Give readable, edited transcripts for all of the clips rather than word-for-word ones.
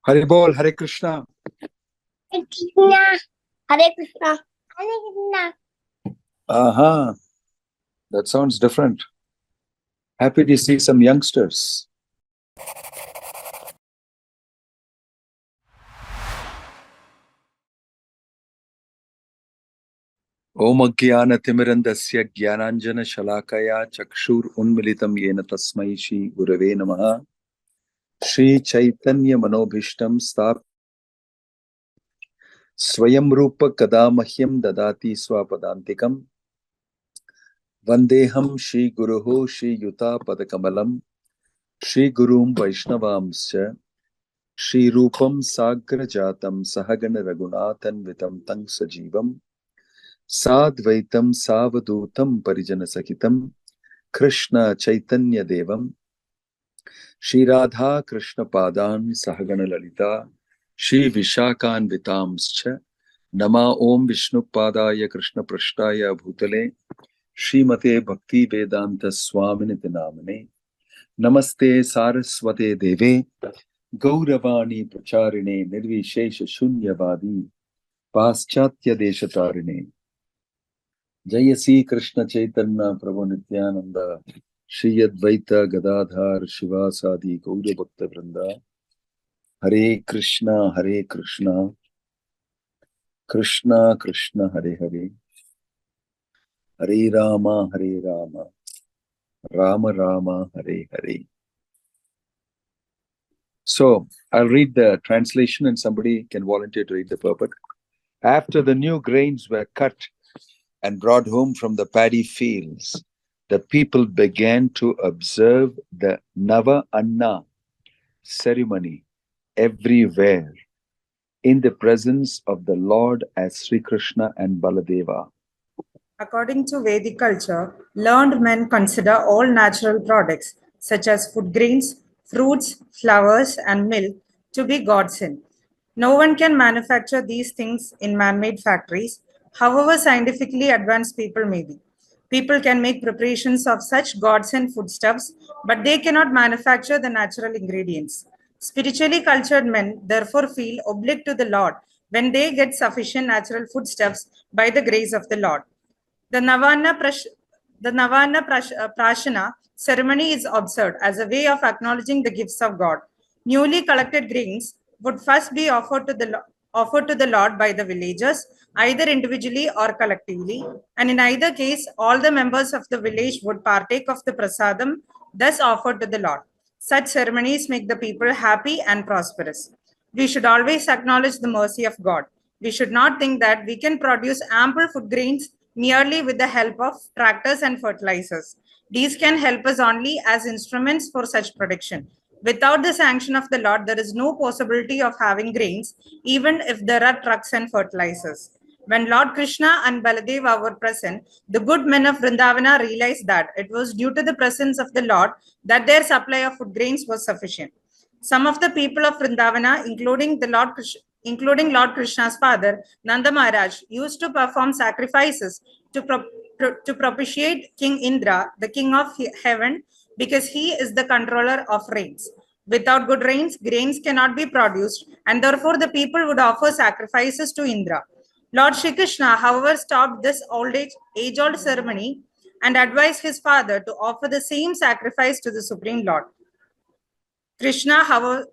Hare Bol, Hare Krishna. Hare Krishna, Hare Krishna, Hare Krishna. Aha, that sounds different. Happy to see some youngsters. Om Agyana Timirandasya Gyananjana Shalakaya Chakshur Unmilitam Yena Tasmai Shri Gurave Namaha Shri Chaitanya Manobhishtam Stap Swayam Rupa Kadamahyam Dadati Swapadantikam Vandeham Shri Guruho Shri Yuta Padakamalam Shri Gurum Vaishnavamscha Shri Rupam Sagra Jatam Sahagana Raghunathan Vitam Tang Sajivam Sadvaitam Savadutam Parijana Sakitam Krishna Chaitanya Devam Shri Radha Krishna Padan Sahagana Lalita Shri Vishakan Vitamscha Nama Om Vishnu Padaya Krishna Prashtaya Bhutale Shri Mate Bhakti Vedanta Swaminiti Namane Namaste Saraswate Deve Gauravani Pracharine Nirvishesha Shunyavadi Paschatya Deshatarine Jayasi Krishna Chaitanya Prabhu Nityananda Shri Advaita Gadadhar Shivasadi Gaura Bhakta Vrinda Hare Krishna Krishna Krishna Hare Hare Hare Rama Rama Rama Hare Hare. So I'll read the translation and somebody can volunteer to read the purport. After the new grains were cut and brought home from the paddy fields, the people began to observe the Nava Anna ceremony everywhere in the presence of the Lord as Sri Krishna and Baladeva. According to Vedic culture, learned men consider all natural products such as food grains, fruits, flowers, and milk to be godsend. No one can manufacture these things in man-made factories, however scientifically advanced people may be. People can make preparations of such godsend foodstuffs, but they cannot manufacture the natural ingredients. Spiritually cultured men therefore feel obliged to the Lord when they get sufficient natural foodstuffs by the grace of the Lord. The Navana Prashana ceremony is observed as a way of acknowledging the gifts of God. Newly collected grains would first be offered to the Lord by the villagers, either individually or collectively, and in either case, all the members of the village would partake of the prasadam thus offered to the Lord. Such ceremonies make the people happy and prosperous. We should always acknowledge the mercy of God. We should not think that we can produce ample food grains merely with the help of tractors and fertilizers. These can help us only as instruments for such production. Without the sanction of the Lord, there is no possibility of having grains, even if there are trucks and fertilizers. When Lord Krishna and Baladeva were present, the good men of Vrindavana realized that it was due to the presence of the Lord that their supply of food grains was sufficient. Some of the people of Vrindavana, including Lord Krishna's father, Nanda Maharaj, used to perform sacrifices to propitiate King Indra, the king of heaven, because he is the controller of rains. Without good rains, grains cannot be produced, and therefore the people would offer sacrifices to Indra. Lord Shri Krishna, however, stopped this age-old ceremony and advised his father to offer the same sacrifice to the Supreme Lord. Krishna, however,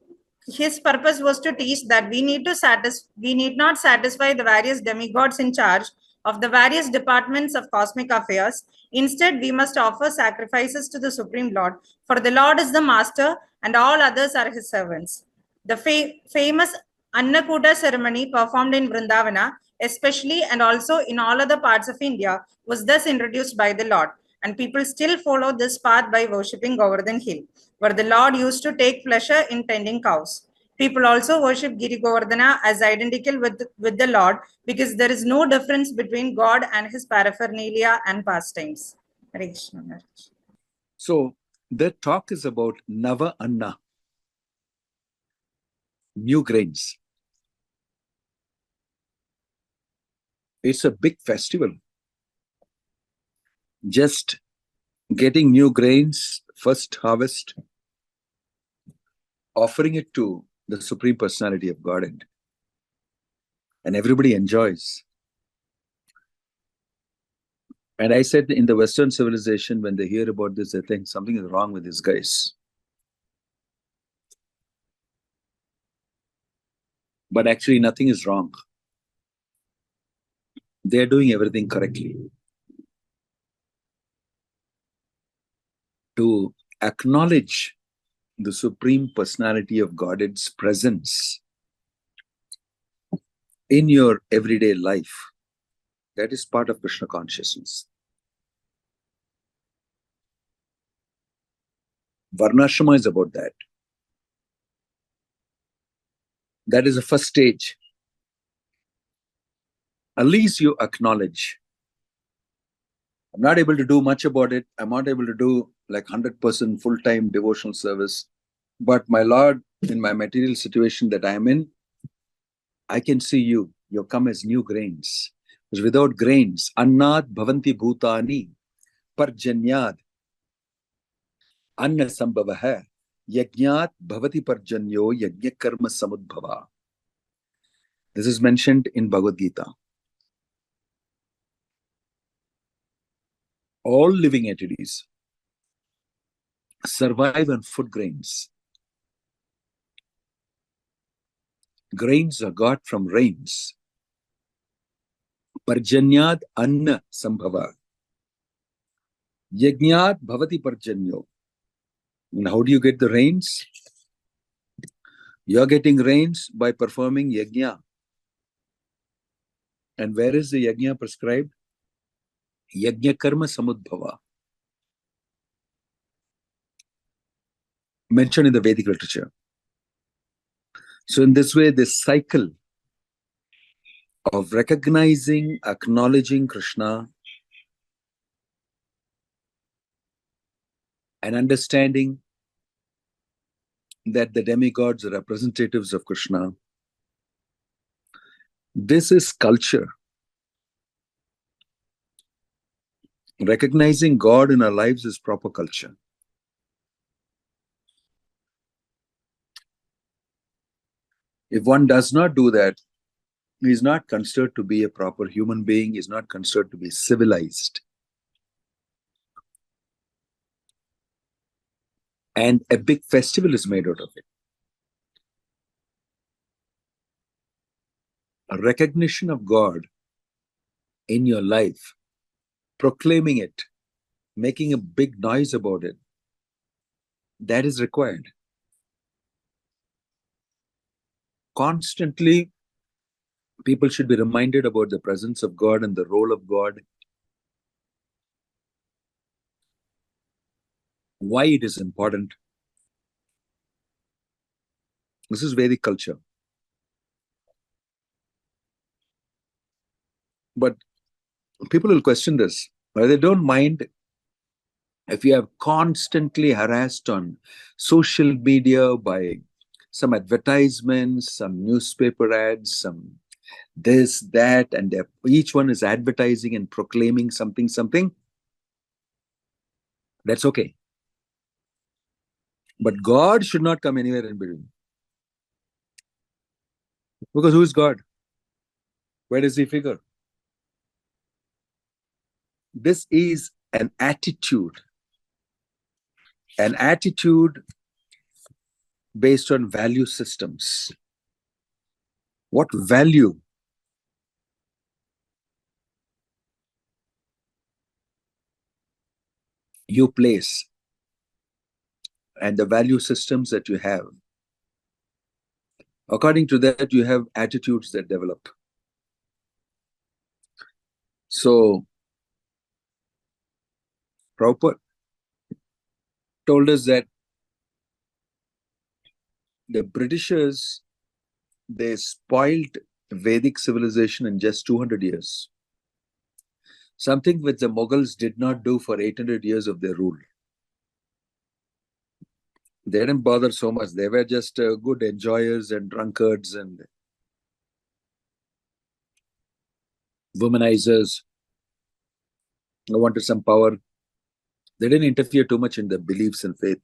his purpose was to teach that we need not satisfy the various demigods in charge of the various departments of cosmic affairs. Instead, we must offer sacrifices to the Supreme Lord, for the Lord is the master and all others are his servants. The famous Annakuta ceremony performed in Vrindavana, especially and also in all other parts of India, was thus introduced by the Lord, and people still follow this path by worshipping Govardhan Hill, where the Lord used to take pleasure in tending cows. People also worship Giri Govardhana as identical with the Lord, because there is no difference between God and his paraphernalia and pastimes. Hare Krishna. So the talk is about Nava Anna, new grains. It's a big festival. Just getting new grains, first harvest, offering it to the Supreme Personality of Godhead. And everybody enjoys. And I said, in the Western civilization, when they hear about this, they think something is wrong with these guys. But actually, nothing is wrong. They're doing everything correctly. To acknowledge the Supreme Personality of Godhead's presence in your everyday life, that is part of Krishna consciousness. Varnashrama is about that. That is the first stage. At least you acknowledge. I'm not able to do much about it. I'm not able to do like 100% full-time devotional service. But my Lord, in my material situation that I am in, I can see you. You come as new grains. Because without grains, annad bhavanti bhutani parjanyad anna sambhavaha yajnat bhavati parjanyo yajna karma samudbhava. This is mentioned in Bhagavad Gita. All living entities survive on food grains. Grains are got from rains. Parjanyad anna sambhava. Yajnat bhavati parjanyo. And how do you get the rains? You're getting rains by performing yajna. And where is the yajna prescribed? Yajna karma samudbhava. Mentioned in the Vedic literature. So in this way, this cycle of recognizing, acknowledging Krishna and understanding that the demigods are representatives of Krishna, this is culture. Recognizing God in our lives is proper culture. If one does not do that, he is not considered to be a proper human being, he is not considered to be civilized. And a big festival is made out of it. A recognition of God in your life, proclaiming it, making a big noise about it, that is required. Constantly, people should be reminded about the presence of God and the role of God, why it is important. This is Vedic culture. But people will question this. But they don't mind if you are constantly harassed on social media by some advertisements, some newspaper ads, some this, that, and each one is advertising and proclaiming something. That's okay. But God should not come anywhere in between. Because who is God? Where does he figure? This is an attitude based on value systems. What value you place and the value systems that you have. According to that, you have attitudes that develop. So, Prabhupada told us that the Britishers, they spoiled Vedic civilization in just 200 years. Something which the Mughals did not do for 800 years of their rule. They didn't bother so much. They were just good enjoyers and drunkards and womanizers who wanted some power. They didn't interfere too much in their beliefs and faith.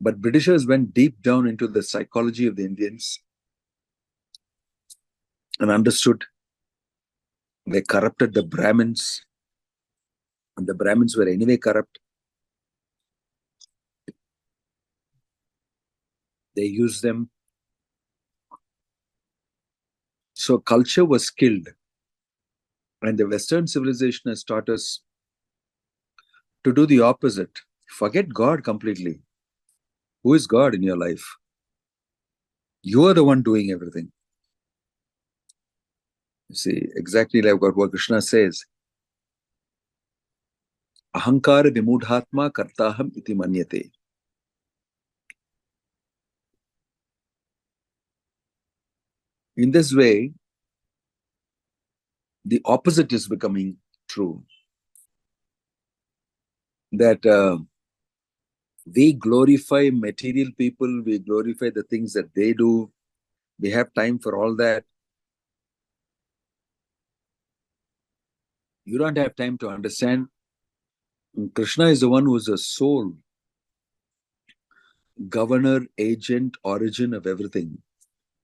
But Britishers went deep down into the psychology of the Indians and understood. They corrupted the Brahmins, and the Brahmins were anyway corrupt. They used them. So culture was killed. And the Western civilization has taught us to do the opposite. Forget God completely. Who is God in your life? You are the one doing everything. You see, exactly like what Krishna says. Ahankara vimudhatma kartaham iti manyate. In this way, the opposite is becoming true. That we glorify material people, we glorify the things that they do. We have time for all that. You don't have time to understand. Krishna is the one who is the soul, governor, agent, origin of everything.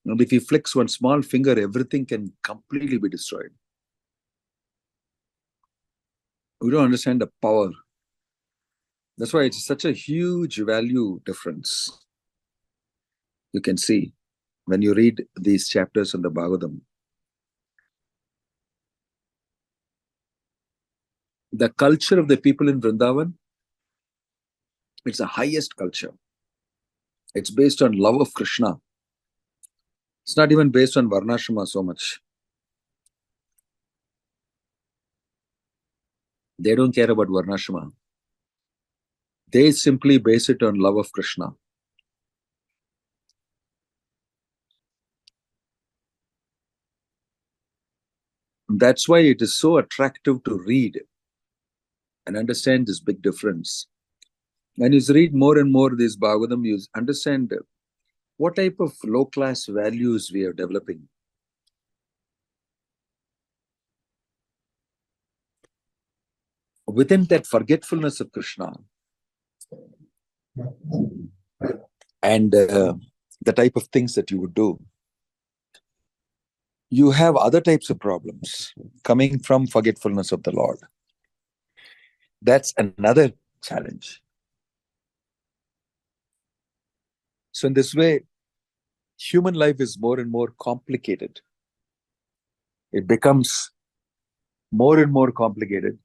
And if he flicks one small finger, everything can completely be destroyed. We don't understand the power. That's why it's such a huge value difference. You can see when you read these chapters in the Bhagavatam. The culture of the people in Vrindavan, it's the highest culture. It's based on love of Krishna. It's not even based on Varnashrama so much. They don't care about Varnashrama. They simply base it on love of Krishna. That's why it is so attractive to read and understand this big difference. When you read more and more this Bhagavatam, you understand what type of low-class values we are developing. Within that forgetfulness of Krishna and the type of things that you would do, you have other types of problems coming from forgetfulness of the Lord. That's another challenge. So in this way, human life is more and more complicated. It becomes more and more complicated.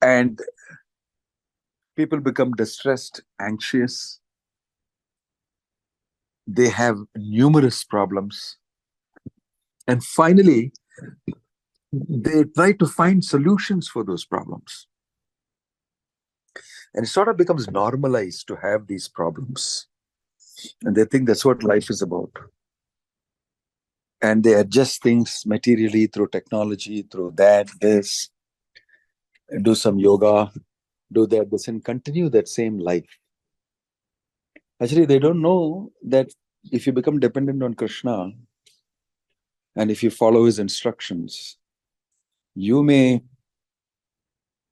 And people become distressed, anxious. They have numerous problems. And finally, they try to find solutions for those problems. And it sort of becomes normalized to have these problems. And they think that's what life is about. And they adjust things materially through technology, through that, this, do some yoga, do that, this, and continue that same life. Actually, they don't know that if you become dependent on Krishna and if you follow his instructions, you may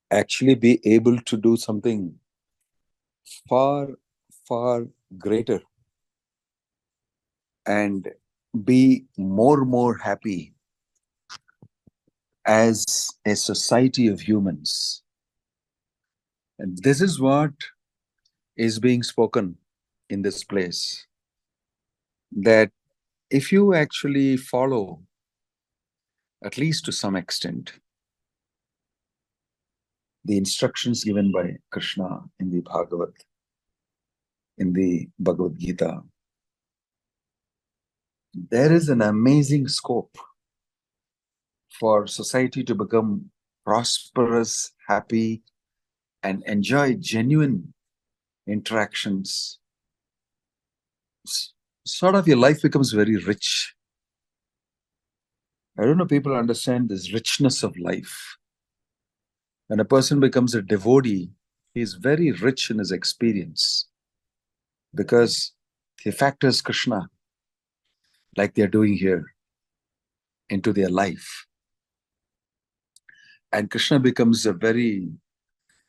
actually be able to do something far, far greater and be more happy as a society of humans. And this is what is being spoken in this place. That if you actually follow, at least to some extent, the instructions given by Krishna in the Bhagavata, in the Bhagavad Gita, there is an amazing scope for society to become prosperous, happy, and enjoy genuine interactions. Sort of your life becomes very rich. I don't know if people understand this richness of life. When a person becomes a devotee, he is very rich in his experience because he factors Krishna, like they're doing here, into their life. And Krishna becomes a very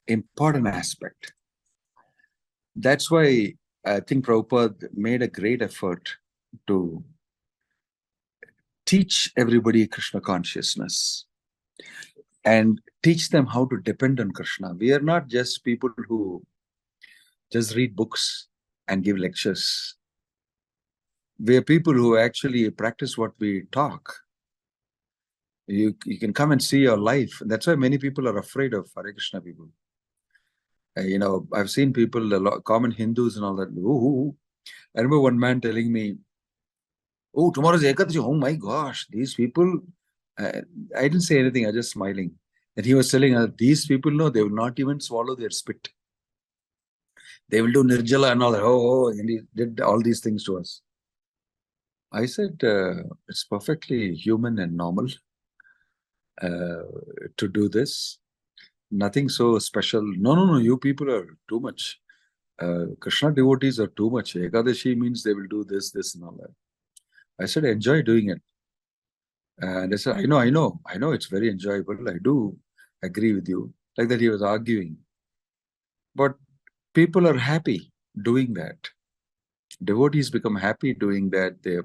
important aspect. That's why I think Prabhupada made a great effort to teach everybody Krishna consciousness and teach them how to depend on Krishna. We are not just people who just read books and give lectures. We are people who actually practice what we talk. You can come and see your life. That's why many people are afraid of Hare Krishna people. You know, I've seen people, common Hindus and all that. Ooh. I remember one man telling me, "Oh, tomorrow's Ekadashi. Oh my gosh, these people." I didn't say anything. I was just smiling. And he was telling us, these people know they will not even swallow their spit. They will do nirjala and all that. Oh, and he did all these things to us. I said, it's perfectly human and normal to do this. Nothing so special. No, you people are too much. Krishna devotees are too much. Ekadashi means they will do this, and all that. I said, enjoy doing it. And I said, I know, it's very enjoyable. I do agree with you. Like that he was arguing. But people are happy doing that. Devotees become happy doing that. They're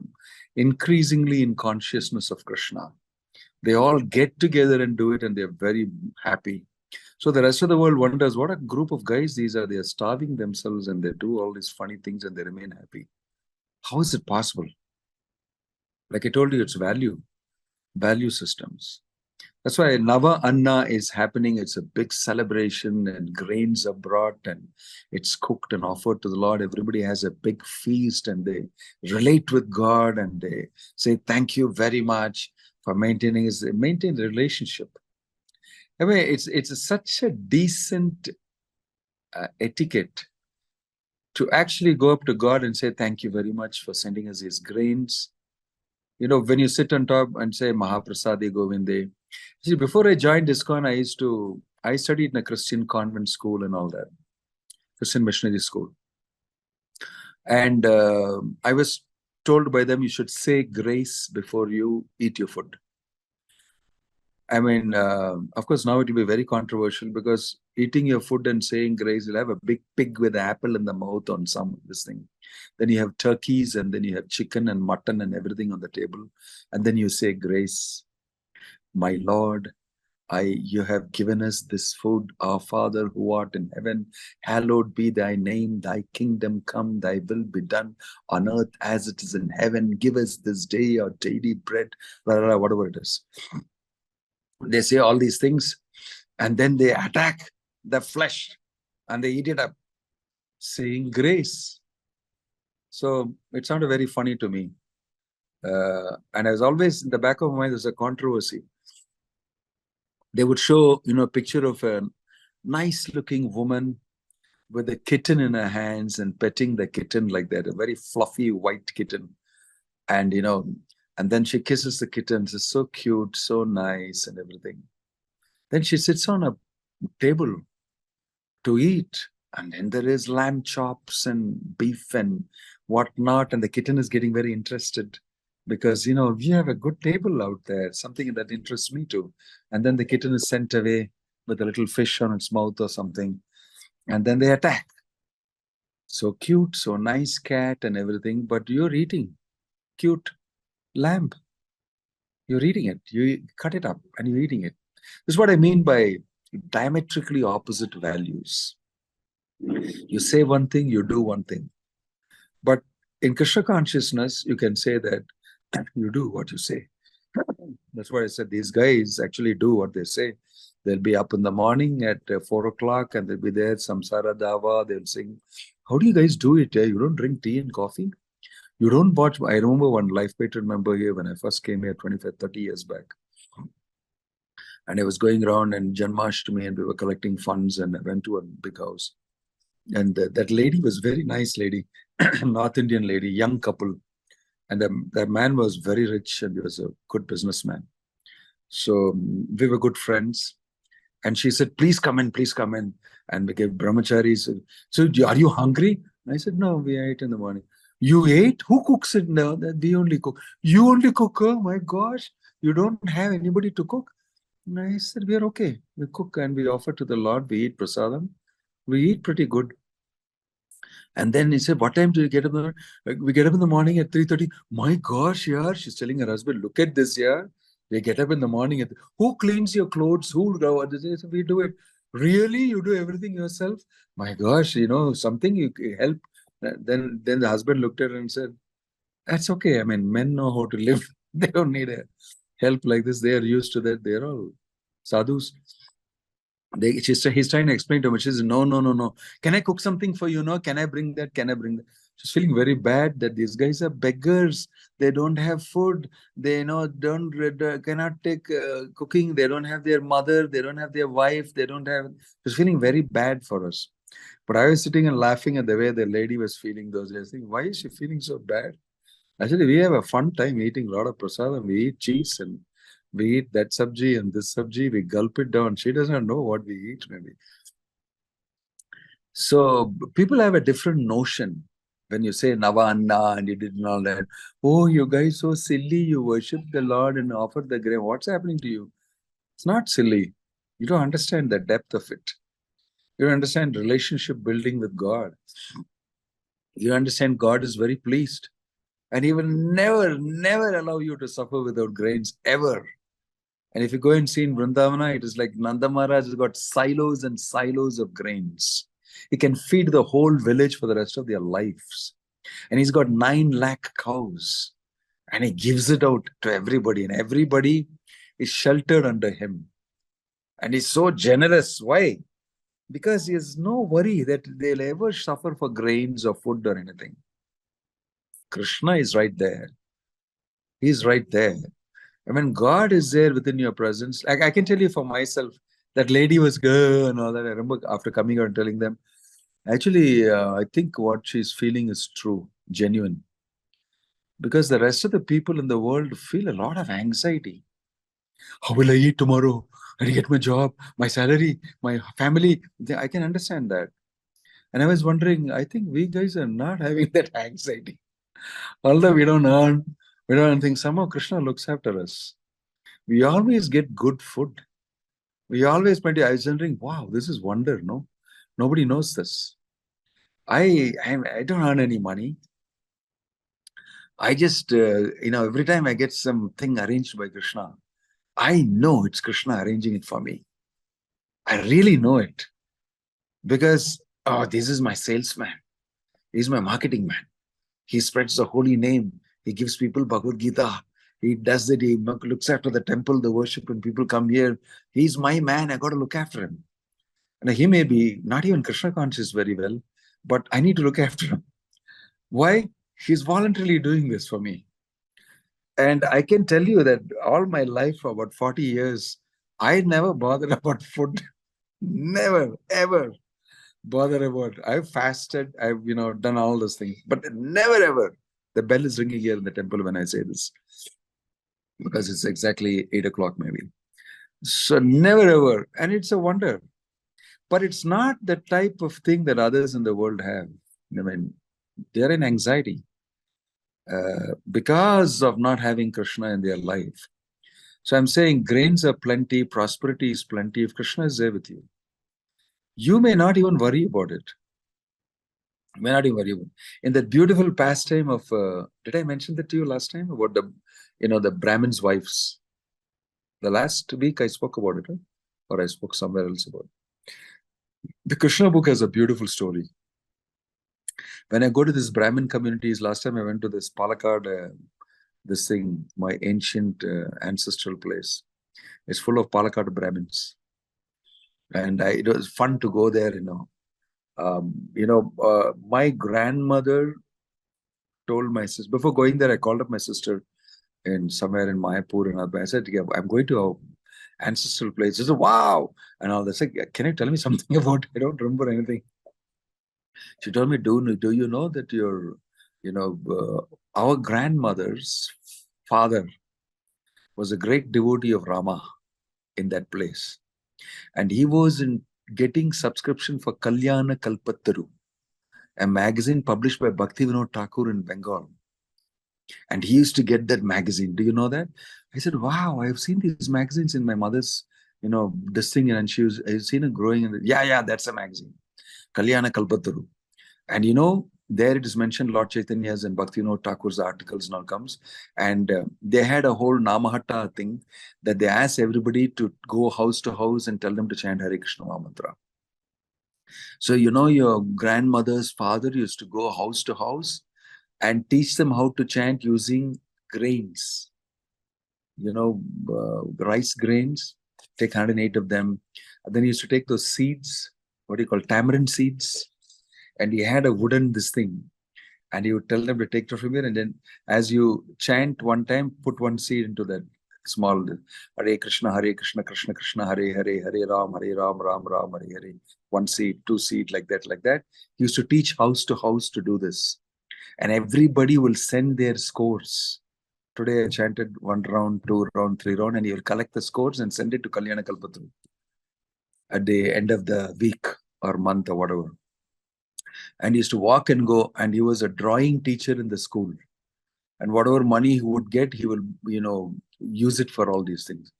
increasingly in consciousness of Krishna. They all get together and do it, and they're very happy. So the rest of the world wonders, what a group of guys these are. They are starving themselves and they do all these funny things and they remain happy. How is it possible? Like I told you, it's value systems. That's why Nava Anna is happening. It's a big celebration and grains are brought and it's cooked and offered to the Lord. Everybody has a big feast and they relate with God and they say, thank you very much for maintain the relationship. I mean, it's such a decent etiquette to actually go up to God and say, thank you very much for sending us these grains. You know, when you sit on top and say, Mahaprasade Govinde. See, before I joined ISKCON, I studied in a Christian convent school and all that, Christian missionary school. And I was told by them, you should say grace before you eat your food. I mean, of course, now it will be very controversial because eating your food and saying grace, you'll have a big pig with an apple in the mouth on this thing. Then you have turkeys and then you have chicken and mutton and everything on the table. And then you say grace. My Lord, you have given us this food, our Father who art in heaven, hallowed be thy name, thy kingdom come, thy will be done on earth as it is in heaven. Give us this day our daily bread, blah, blah, blah, whatever it is. They say all these things and then they attack the flesh and they eat it up, saying grace. So it sounded very funny to me. And as always, in the back of my mind, there's a controversy. They would show, a picture of a nice-looking woman with a kitten in her hands and petting the kitten like that, a very fluffy white kitten. And, and then she kisses the kitten. It's so cute, so nice and everything. Then she sits on a table to eat. And then there is lamb chops and beef and whatnot. And the kitten is getting very interested because, we have a good table out there, something that interests me too. And then the kitten is sent away with a little fish on its mouth or something. And then they attack. So cute, so nice cat and everything. But you're eating cute lamb. You're eating it. You cut it up and you're eating it. This is what I mean by diametrically opposite values. You say one thing, you do one thing. But in Krishna consciousness, you can say that you do what you say. That's why I said these guys actually do what they say. They'll be up in the morning at 4 o'clock and they'll be there, Samsara Dava, they'll sing. How do you guys do it? You don't drink tea and coffee? You don't watch. I remember one life patron member here when I first came here 25, 30 years back. And I was going around and Janmashtami and we were collecting funds and I went to a big house. And that lady was very nice lady, North Indian lady, young couple. And the man was very rich and he was a good businessman. So we were good friends. And she said, please come in, please come in. And we gave brahmacharis. So are you hungry? I said, no, we ate in the morning. You ate? Who cooks it now? We only cook. You only cook? Oh my gosh. You don't have anybody to cook? And I said, we are okay. We cook and we offer to the Lord. We eat prasadam. We eat pretty good. And then he said, what time do you get up? We get up in the morning at 3:30. My gosh, yeah. She's telling her husband, look at this, yeah. We get up in the morning. Who cleans your clothes? Who does this? We do it. Really? You do everything yourself? My gosh, something you help. Then the husband looked at her and said, that's okay. I mean, men know how to live. They don't need help like this. They are used to that. They're all sadhus. He's trying to explain to her. She says, no, no, no, no. Can I cook something for you? No, can I bring that? Can I bring that? She's feeling very bad that these guys are beggars. They don't have food. They cannot take cooking. They don't have their mother. They don't have their wife. They don't have. She's feeling very bad for us. But I was sitting and laughing at the way the lady was feeling those days. Thinking, why is she feeling so bad? Actually, we have a fun time eating a lot of prasadam. We eat cheese and we eat that sabji and this sabji. We gulp it down. She doesn't know what we eat, maybe. So people have a different notion when you say Nava Anna and you did all that. Oh, you guys so silly. You worship the Lord and offer the grain. What's happening to you? It's not silly. You don't understand the depth of it. You don't understand relationship building with God. You understand God is very pleased. And he will never, never allow you to suffer without grains, ever. And if you go and see in Vrindavana, it is like Nanda Maharaj has got silos and silos of grains. He can feed the whole village for the rest of their lives. And he's got 9 lakh cows. And he gives it out to everybody. And everybody is sheltered under him. And he's so generous. Why? Because he has no worry that they'll ever suffer for grains or food or anything. Krishna is right there. He's right there. I mean, God is there within your presence. Like I can tell you for myself, that lady was good and all that. I remember after coming out and telling them, actually, I think what she's feeling is true, genuine. Because the rest of the people in the world feel a lot of anxiety. How will I eat tomorrow? I get my job, my salary, my family. I can understand that. And I was wondering, I think we guys are not having that anxiety. Although we don't earn, we don't think somehow Krishna looks after us. We always get good food. We always I was wondering, wow, this is wonder, no? Nobody knows this. I don't earn any money. I just, every time I get something arranged by Krishna, I know it's Krishna arranging it for me. I really know it. Because, this is my salesman. He's my marketing man. He spreads the holy name. He gives people Bhagavad Gita. He does it. He looks after the temple, the worship, and people come here. He's my man. I got to look after him. And he may be not even Krishna conscious very well, but I need to look after him. Why? He's voluntarily doing this for me. And I can tell you that all my life, for about 40 years, I never bothered about food. Never, ever bother about. I've fasted. I've, done all those things, but never, ever. The bell is ringing here in the temple when I say this, because it's exactly 8 o'clock maybe. So never, ever. And it's a wonder. But it's not the type of thing that others in the world have. I mean, they're in anxiety because of not having Krishna in their life. So I'm saying grains are plenty, prosperity is plenty. If Krishna is there with you, you may not even worry about it. You may not even worry about it. In that beautiful pastime of, did I mention that to you last time about the Brahmin's wives? The last week I spoke about it, right? Or I spoke somewhere else about it. The Krishna book has a beautiful story. When I go to these Brahmin communities, last time I went to this Palakkad, my ancient ancestral place. It's full of Palakkad Brahmins. And it was fun to go there, my grandmother told my sister, before going there, I called up my sister somewhere in Mayapur, and I said, yeah, I'm going to an ancestral place. She said, wow. And all that. I said, can you tell me something about it? I don't remember anything. She told me, do you know that our grandmother's father was a great devotee of Rama in that place. And he was getting subscription for Kalyana Kalpattaru, a magazine published by Bhakti Vinod Thakur in Bengal. And he used to get that magazine. Do you know that? I said, wow, I've seen these magazines in my mother's, this thing. And I've seen it growing. Yeah, that's a magazine. Kalyana Kalpattaru. And there it is mentioned, Lord Chaitanya's and Bhaktivinoda Thakur's articles now comes, and they had a whole Namahatta thing that they asked everybody to go house to house and tell them to chant Hare Krishna Mahamantra. So your grandmother's father used to go house to house and teach them how to chant using grains, rice grains, take 108 of them. And then he used to take those seeds, what do you call, tamarind seeds, and he had a wooden this thing, and he would tell them to take it from here, and then as you chant one time, put one seed into that small Hare Krishna, Krishna Krishna, Hare Hare, Hare Ram, Ram Ram, Hare Hare. One seed, two seed, like that. He used to teach house to house to do this. And everybody will send their scores. Today I chanted 1 round, 2 round, 3 round, and he will collect the scores and send it to Kalyana Kalpatru at the end of the week or month or whatever. And he used to walk and go, and he was a drawing teacher in the school. And whatever money he would get, he will, use it for all these things.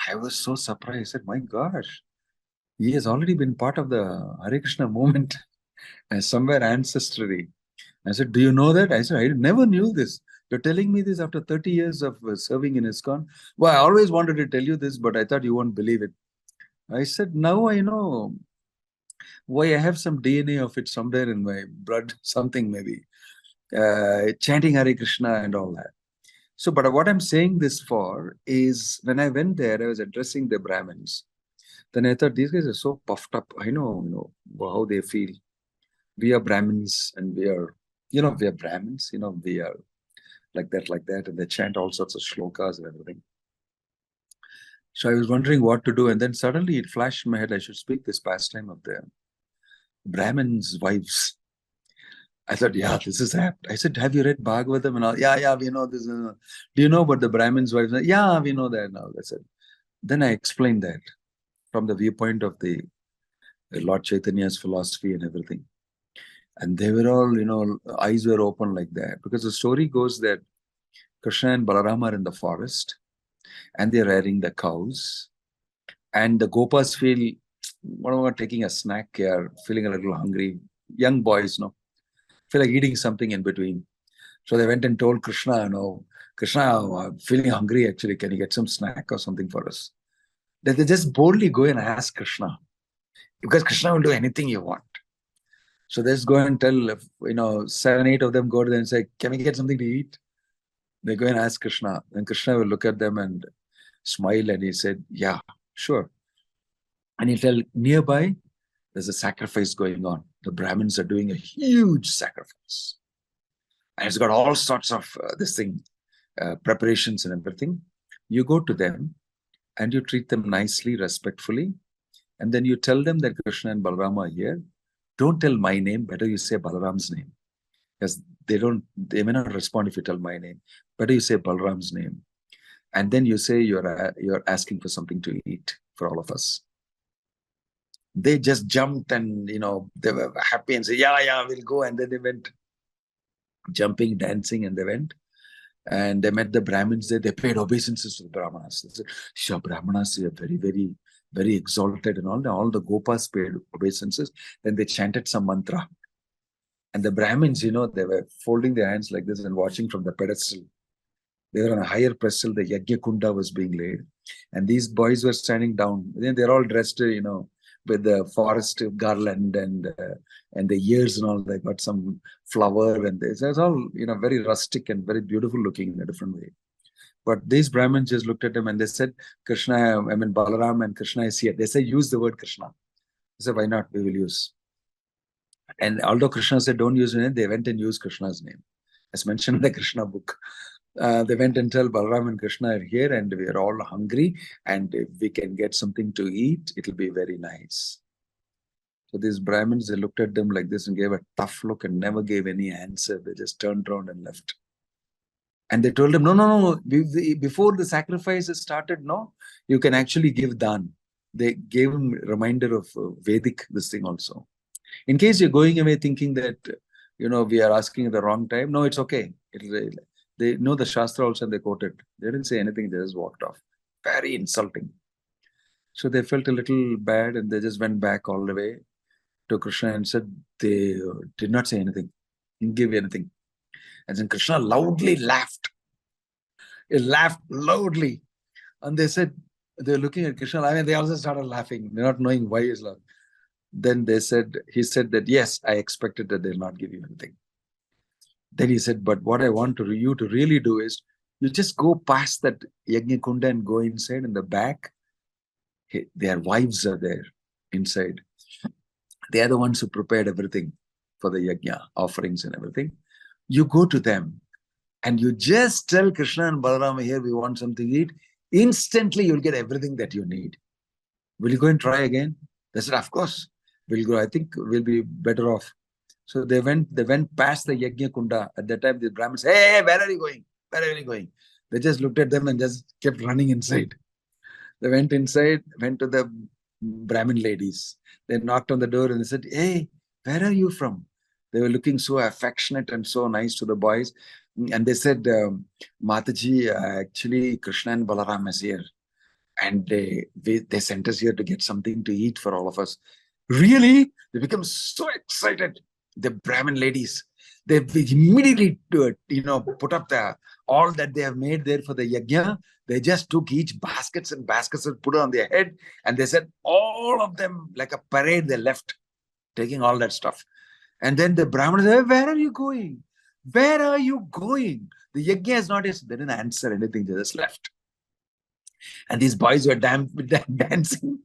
I was so surprised. I said, my gosh, he has already been part of the Hare Krishna movement somewhere ancestrally. I said, do you know that? I said, I never knew this. You're telling me this after 30 years of serving in ISKCON? Well, I always wanted to tell you this, but I thought you won't believe it. I said, now I know why. I have some DNA of it somewhere in my blood, something maybe. Chanting Hare Krishna and all that. So, but what I'm saying this for is, when I went there, I was addressing the Brahmins. Then I thought, these guys are so puffed up. I know how they feel. We are Brahmins, and we are Brahmins, we are like that, and they chant all sorts of shlokas and everything. So I was wondering what to do, and then suddenly it flashed in my head, I should speak this pastime of the Brahmins' wives. I thought, yeah, this is apt. I said, have you read Bhāgavatam and all? Yeah, we know this. Do you know about the Brahmins' wives? Yeah, we know that now. I said. Then I explained that from the viewpoint of the Lord Chaitanya's philosophy and everything. And they were all, eyes were open like that. Because the story goes that Krishna and Balarama are in the forest, and they're rearing the cows. And the Gopas feel, what am I taking a snack here, feeling a little hungry. Young boys, feel like eating something in between. So they went and told Krishna, Krishna, I'm feeling hungry actually. Can you get some snack or something for us? Then they just boldly go and ask Krishna, because Krishna will do anything you want. So they just go and tell, 7, 8 of them go to them and say, can we get something to eat? They go and ask Krishna. Then Krishna will look at them and smile, and he said, yeah, sure. And he'll tell, nearby, there's a sacrifice going on. The Brahmins are doing a huge sacrifice. And it's got all sorts of preparations and everything. You go to them and you treat them nicely, respectfully. And then you tell them that Krishna and Balarama are here. Don't tell my name. Better you say Balaram's name. Because they may not respond if you tell my name. Better you say Balaram's name. And then you say you're asking for something to eat for all of us. They just jumped and, they were happy and said, yeah, we'll go. And then they went jumping, dancing, and they went. And they met the Brahmins there. They paid obeisances to the Brahmanas. They said, sure, Brahmanas are very, very, very exalted and all. All the Gopas paid obeisances. Then they chanted some mantra. And the Brahmins, they were folding their hands like this and watching from the pedestal. They were on a higher pedestal. The Yajna Kunda was being laid. And these boys were standing down. They're all dressed, with the forest garland and the ears and all. They got some flower, and it's all, very rustic and very beautiful looking in a different way. But these Brahmins just looked at them and they said, Balaram and Krishna is here. They said, use the word Krishna. I said, why not? We will use. And although Krishna said, don't use your name, they went and used Krishna's name. As mentioned in the Krishna book. They went and tell Balaram and Krishna are here and we are all hungry, and if we can get something to eat, it'll be very nice. So these Brahmins, they looked at them like this and gave a tough look and never gave any answer. They just turned around and left. And they told them, no. Before the sacrifices started, you can actually give dan. They gave him a reminder of Vedic, this thing also. In case you're going away thinking that, we are asking at the wrong time, no, it's okay. They know the Shastra also, and they quoted. They didn't say anything, they just walked off. Very insulting. So they felt a little bad and they just went back all the way. to Krishna and said they did not say anything, didn't give anything. And then Krishna loudly laughed. He laughed loudly. And they said, they were looking at Krishna, I mean, they also started laughing, not knowing why he's laughing. Then he said that, yes, I expected that they'll not give you anything. Then he said, but what I want you to really do is, you just go past that Yajna Kunda and go inside in the back. Their wives are there inside. They are the ones who prepared everything for the Yajna, offerings and everything. You go to them and you just tell Krishna and Balarama, here we want something to eat. Instantly you'll get everything that you need. Will you go and try again? They said, of course, we'll go. I think we'll be better off. So they went past the Yajna Kunda. At that time, the Brahmins said, hey, where are you going? Where are you going? They just looked at them and just kept running inside. They went inside, went to the Brahmin ladies. They knocked on the door and they said, hey, where are you from? They were looking so affectionate and so nice to the boys. And they said, Mataji, actually, Krishna and Balaram is here. And they sent us here to get something to eat for all of us. Really? They become so excited. The Brahmin ladies, they immediately put up all that they have made there for the yajna. They just took each baskets and baskets and put it on their head. And they said, all of them, like a parade, they left, taking all that stuff. And then the Brahmins said, where are you going? Where are you going? The yajna is not yet. They didn't answer anything. They just left. And these boys were dancing,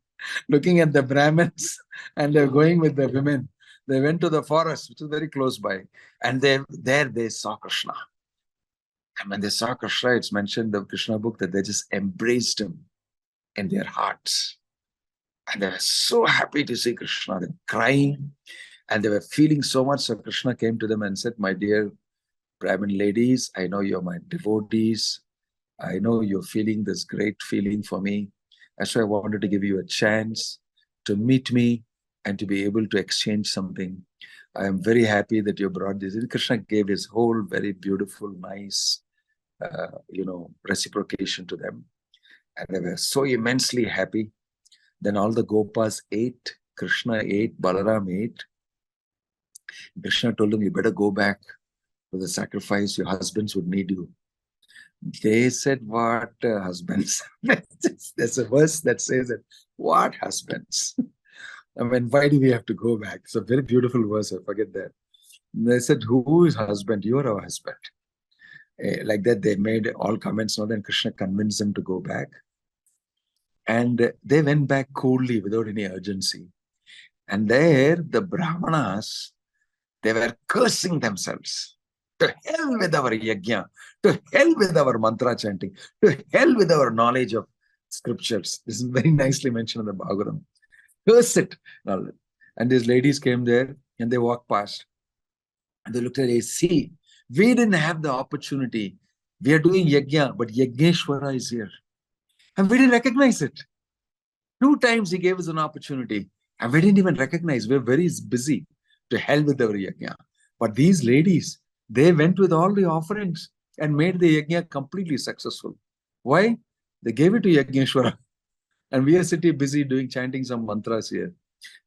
looking at the Brahmins, and they were going with the women. They went to the forest, which is very close by. And there they saw Krishna. And when they saw Krishna, it's mentioned in the Krishna book that they just embraced him in their hearts. And they were so happy to see Krishna. They were crying and they were feeling so much. So Krishna came to them and said, my dear Brahmin ladies, I know you're my devotees. I know you're feeling this great feeling for me. That's why I wanted to give you a chance to meet me and to be able to exchange something. I am very happy that you brought this. And Krishna gave his whole very beautiful, nice, reciprocation to them. And they were so immensely happy. Then all the Gopas ate. Krishna ate. Balaram ate. Krishna told them, you better go back for the sacrifice. Your husbands would need you. They said, what husbands? There's a verse that says that, what husbands? I mean, why do we have to go back? It's a very beautiful verse, I forget that. And they said, who is husband? You are our husband. Like that, they made all comments. Now then Krishna convinced them to go back. And they went back coolly without any urgency. And there, the Brahmanas, they were cursing themselves. To hell with our yajna, to hell with our mantra chanting, to hell with our knowledge of scriptures. This is very nicely mentioned in the Bhagavatam. Curse it. And these ladies came there and they walked past. And they looked at it, see, we didn't have the opportunity. We are doing yajna, but Yagneshwara is here. And we didn't recognize it. 2 times he gave us an opportunity. And we didn't even recognize. We were very busy. To hell with our yajna. But these ladies, they went with all the offerings and made the yajna completely successful. Why? They gave it to Yagneshwara. And we are sitting busy chanting some mantras here.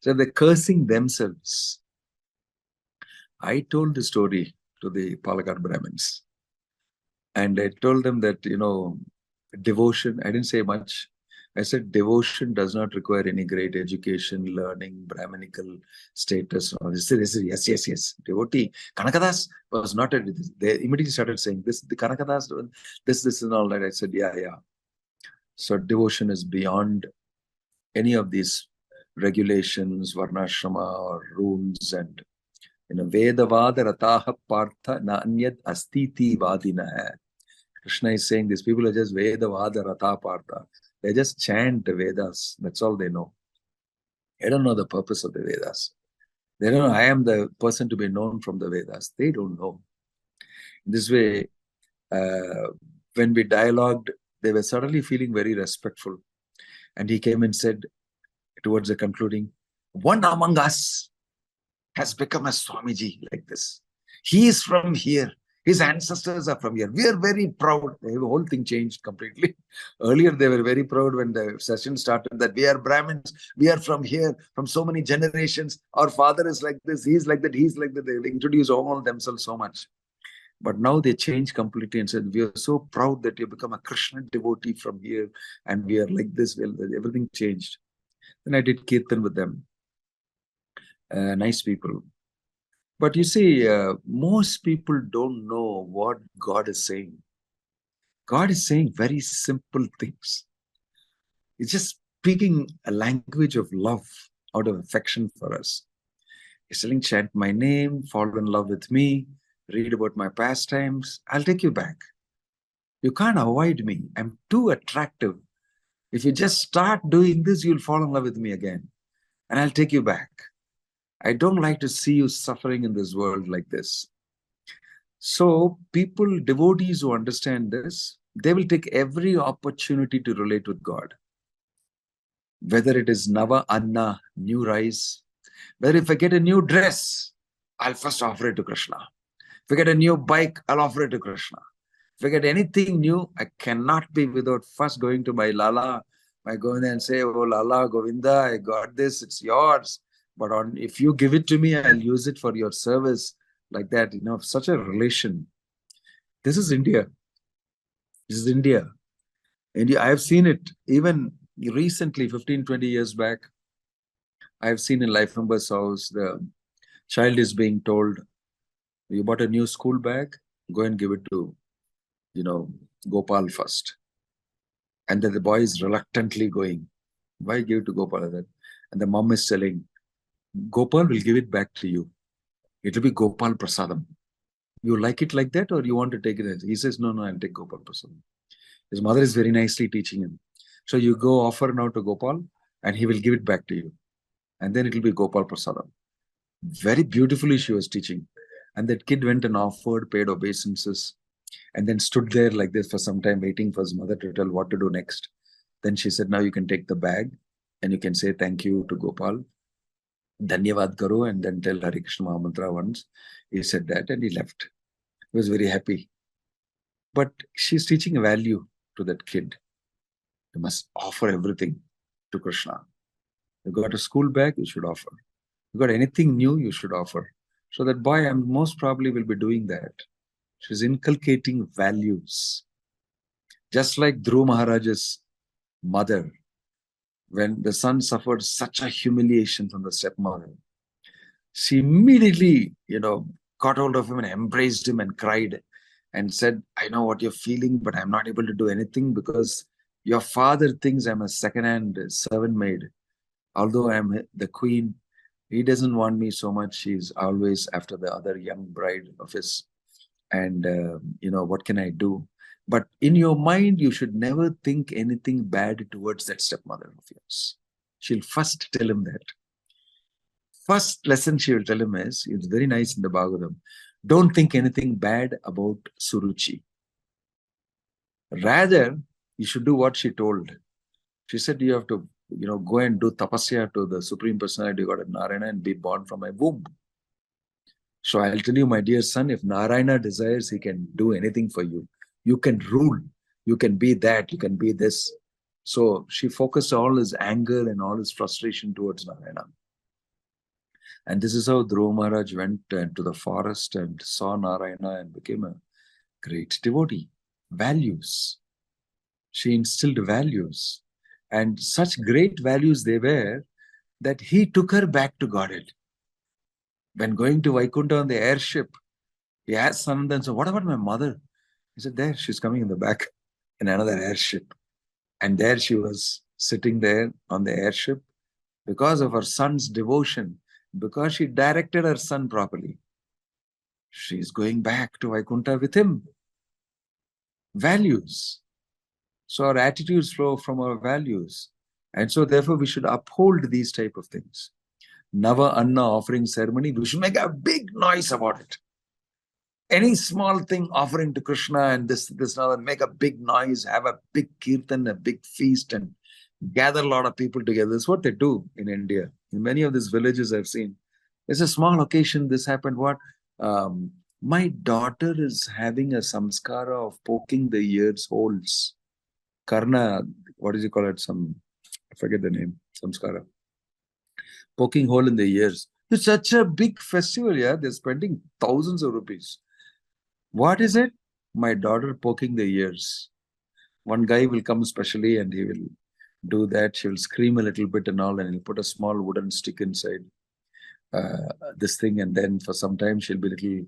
So they're cursing themselves. I told the story to the Palakkad Brahmins. And I told them that, devotion, I didn't say much. I said, devotion does not require any great education, learning, Brahminical status. They said, yes. Devotee. Kanakadas was not, they immediately started saying, the Kanakadas, this and all that. I said, yeah. So devotion is beyond any of these regulations, varnashrama or rules, and Vedavada rataha partha na anyad astiti vadina. Krishna is saying these people are just Vedavada rataha partha. They just chant the Vedas. That's all they know. They don't know the purpose of the Vedas. They don't know I am the person to be known from the Vedas. They don't know. This way, when we dialogued, they were suddenly feeling very respectful. And he came and said, towards the concluding, one among us has become a Swamiji like this. He is from here. His ancestors are from here. We are very proud. The whole thing changed completely. Earlier, they were very proud when the session started that we are Brahmins. We are from here, from so many generations. Our father is like this. He's like that. He's like that. They introduce all themselves so much. But now they change completely and said, we are so proud that you become a Krishna devotee from here. And we are like this. Well, everything changed. Then I did Kirtan with them. Nice people. But you see, most people don't know what God is saying. God is saying very simple things. He's just speaking a language of love out of affection for us. He's telling, chant my name, fall in love with me, read about my pastimes. I'll take you back. You can't avoid me. I'm too attractive. If you just start doing this, you'll fall in love with me again. And I'll take you back. I don't like to see you suffering in this world like this. So people, devotees who understand this, they will take every opportunity to relate with God. Whether it is Nava Anna, new rice, whether if I get a new dress, I'll first offer it to Krishna. If I get a new bike, I'll offer it to Krishna. If I get anything new, I cannot be without first going to my Lala. I go in there and say, oh Lala, Govinda, I got this, it's yours. But if you give it to me, I'll use it for your service. Like that, such a relation. This is India. This is India. India, I have seen it even recently, 15, 20 years back. I have seen in Life Member's house, the child is being told, you bought a new school bag, go and give it to, Gopal first. And then the boy is reluctantly going, why give it to Gopal? And the mom is telling, Gopal will give it back to you. It will be Gopal Prasadam. You like it like that or you want to take it? He says, no, I'll take Gopal Prasadam. His mother is very nicely teaching him. So you go offer now to Gopal and he will give it back to you. And then it will be Gopal Prasadam. Very beautifully she was teaching. And that kid went and offered, paid obeisances, and then stood there like this for some time waiting for his mother to tell what to do next. Then she said, now you can take the bag and you can say thank you to Gopal. Dhanyavad Karo, and then tell Hare Krishna Mahamantra once. He said that and he left. He was very happy. But she's teaching a value to that kid. You must offer everything to Krishna. You got a school bag, you should offer. You got anything new, you should offer. So that boy, most probably will be doing that. She's inculcating values. Just like Dhruva Maharaj's mother, when the son suffered such a humiliation from the stepmother, she immediately, caught hold of him and embraced him and cried and said, I know what you're feeling, but I'm not able to do anything because your father thinks I'm a second-hand servant maid. Although I'm the queen, he doesn't want me so much. He's always after the other young bride of his. And, what can I do? But in your mind, you should never think anything bad towards that stepmother of yours. She'll first tell him that. First lesson she will tell him is, it's very nice in the Bhagavatam, don't think anything bad about Suruchi. Rather, you should do what she told. She said, you have to, go and do tapasya to the Supreme Personality of God of Narayana and be born from my womb. So I'll tell you, my dear son, if Narayana desires, he can do anything for you. You can rule. You can be that. You can be this. So she focused all his anger and all his frustration towards Narayana. And this is how Dhruva Maharaj went to the forest and saw Narayana and became a great devotee. Values. She instilled values. And such great values they were that he took her back to Godhead. When going to Vaikuntha on the airship, he asked Sananda and said, what about my mother? He said, there, she's coming in the back in another airship. And there she was sitting there on the airship because of her son's devotion, because she directed her son properly. She's going back to Vaikuntha with him. Values. So our attitudes flow from our values. And so therefore we should uphold these type of things. Nava Anna offering ceremony, we should make a big noise about it. Any small thing offering to Krishna and this, now, make a big noise, have a big kirtan, a big feast, and gather a lot of people together. That's what they do in India. In many of these villages I've seen. It's a small occasion, this happened, My daughter is having a samskara of poking the ears holes. Karna, what does he call it? I forget the name, samskara. Poking hole in the ears. It's such a big festival, yeah. They're spending thousands of rupees. What is it? My daughter poking the ears. One guy will come specially and he will do that. She will scream a little bit and all, and he'll put a small wooden stick inside this thing, and then for some time she'll be little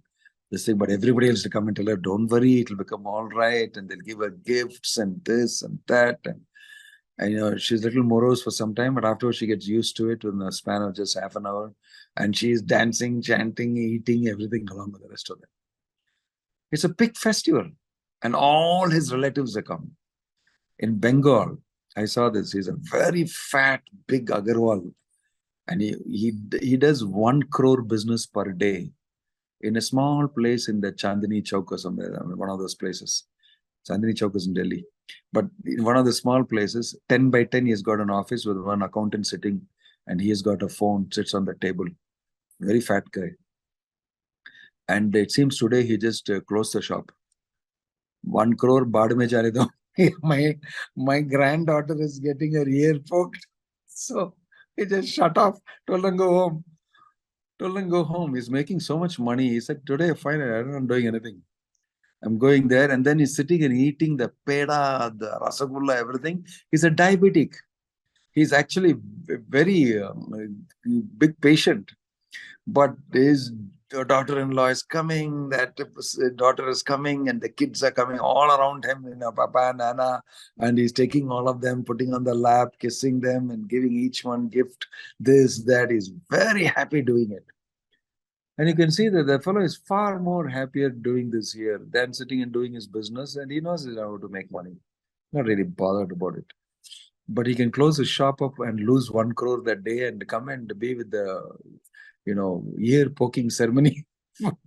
this thing, but everybody else to come and tell her, don't worry, it'll become all right, and they'll give her gifts and this and that, and you know, she's a little morose for some time, but afterwards she gets used to it within a span of just half an hour, and she's dancing, chanting, eating, everything along with the rest of them. It's a big festival, and all his relatives are come. In Bengal, I saw this. He's a very fat, big Agarwal, and he does 1 crore business per day in a small place in the Chandni Chowk or somewhere, one of those places. Chandni Chowk is in Delhi. But in one of the small places, 10 by 10, he's got an office with one accountant sitting, and he has got a phone, sits on the table. Very fat guy. And it seems today he just closed the shop. 1 crore, baad mein jane do. My granddaughter is getting her ear poked. So he just shut off, told him go home. Told him go home. He's making so much money. He said, today, fine, I'm not doing anything. I'm going there. And then he's sitting and eating the peda, the rasagulla, everything. He's a diabetic. He's actually very big patient. But his daughter-in-law is coming, that daughter is coming, and the kids are coming all around him, you know, Papa, Nana, and he's taking all of them, putting on the lap, kissing them, and giving each one gift, this, that. He's very happy doing it. And you can see that the fellow is far more happier doing this here than sitting and doing his business, and he knows how to make money. Not really bothered about it. But he can close his shop up and lose 1 crore that day and come and be with the, you know, ear poking ceremony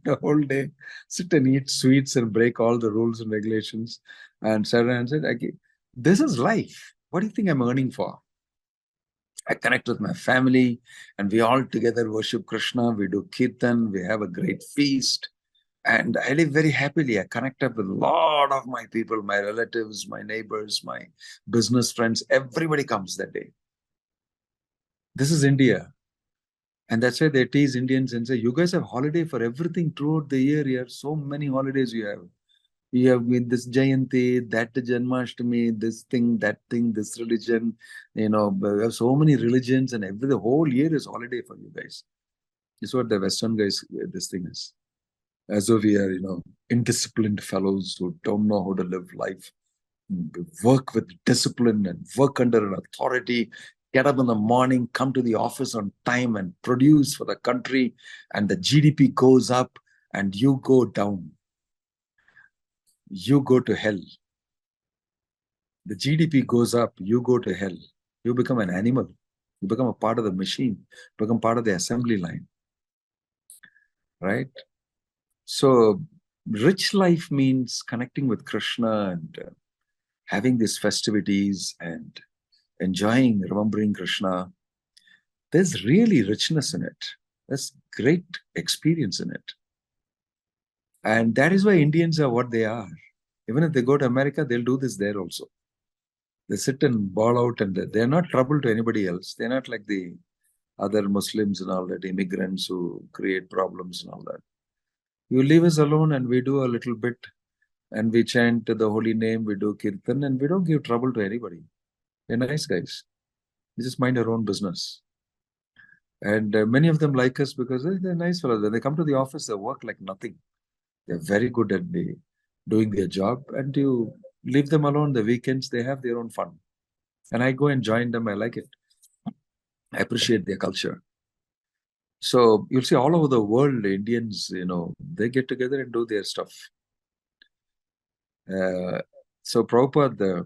the whole day, sit and eat sweets and break all the rules and regulations. And Sarah said, this is life. What do you think I'm earning for? I connect with my family, and we all together worship Krishna. We do kirtan, we have a great feast, and I live very happily. I connect up with a lot of my people, my relatives, my neighbors, my business friends. Everybody comes that day. This is India. And that's why they tease Indians and say, you guys have holiday for everything throughout the year. You have so many holidays you have. You have this Jayanti, that Janmashtami, this thing, that thing, this religion. You know, we have so many religions, and the whole year is holiday for you guys. It's what the Western guys, this thing is. As though we are, you know, indisciplined fellows who don't know how to live life. Work with discipline and work under an authority. Get up in the morning, come to the office on time and produce for the country, and the GDP goes up and you go down. You go to hell. The GDP goes up, you go to hell. You become an animal. You become a part of the machine, become part of the assembly line. Right? So, rich life means connecting with Krishna and having these festivities and enjoying, remembering Krishna. There's really richness in it. There's great experience in it. And that is why Indians are what they are. Even if they go to America, they'll do this there also. They sit and ball out, and they're not trouble to anybody else. They're not like the other Muslims and all that, immigrants who create problems and all that. You leave us alone and we do a little bit, and we chant the holy name, we do kirtan, and we don't give trouble to anybody. They're nice guys. We just mind our own business. And many of them like us because they're nice fellows. When they come to the office, they work like nothing. They're very good at doing their job, and you leave them alone. The weekends, they have their own fun. And I go and join them. I like it. I appreciate their culture. So you'll see all over the world, Indians, you know, they get together and do their stuff. So Prabhupada,